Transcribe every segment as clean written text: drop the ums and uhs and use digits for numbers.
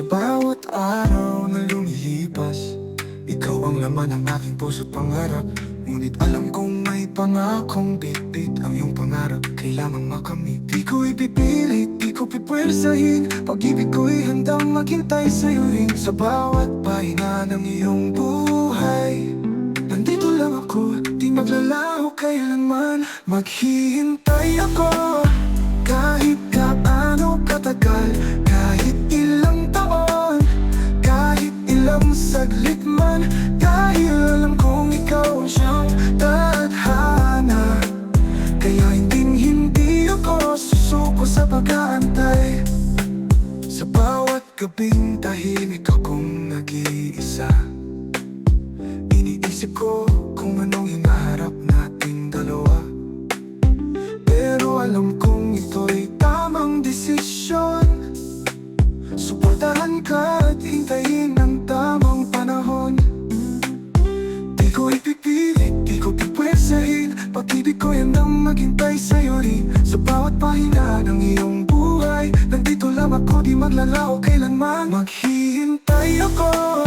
Sa bawat araw na lumilipas, ikaw ang laman ng aking puso't pangarap. Ngunit alam kong may pangakong bitbit ang iyong pangarap, kailangang makamit. Di ko ipipilit, di ko pipwersahin, pag-ibig ko'y handang maghintay sa'yo rin. Sa bawat pahinga ng iyong buhay, nandito lang ako, di maglalaho kailanman. Maghihintay ako, kahit gaano katagal, kahit ilang taon, kahit ilang saglit man. Dahil alam kong ikaw ang siyang tadhana, kaya hindi ako susuko sa pag-aantay. Sa bawat gabing tahimik akong nag-iisa, iniisip ko kung anong hinaharap nating dalawa. Pero alam kong ito'y tamang desisyon. Suportahan ka at hintayin ang tamang panahon. Di ko ipipilit, di ko pipwersahin, pag-ibig ko'y handang maghintay sa'yo rin. Sa bawat pahinga ng iyong buhay, nandito lang ako, di maglalaho kailanman. Maghihintay ako,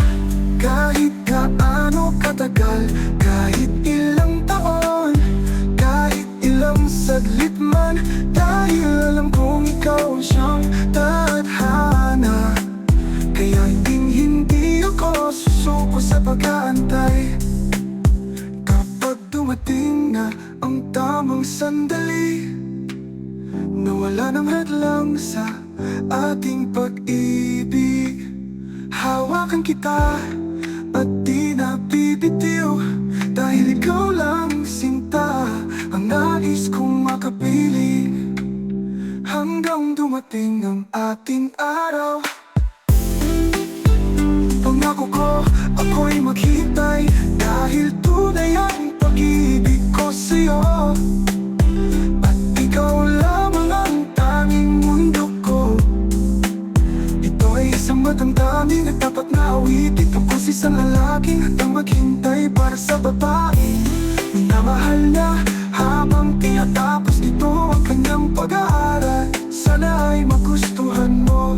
kahit gaano katagal, kahit ilang taon, kahit ilang saglit man. Dahil alam kong ikaw ang siyang tadhana, kaya hindi ako susuko sa pag-aantay. Kapag dumating na ang tamang sandali, nawala ng hadlang sa ating pag-ibig, hawakan kita at di na bibitiw. Dahil ikaw lang sinta ang nais kong makapiling, hanggang dumating ang ating araw. Pangako ko, ako'y maghintay, dahil tunay ang pag-ibig ko sa'yo. At ikaw lamang ang tanging mundo ko. Ito ay isang matandaming at tapat na awitin tungkol sa isang lalaking handang maghintay para sa babae minamahal niya, habang tinatapos nito ang kanyang pag-aaral. Sana ay magustuhan mo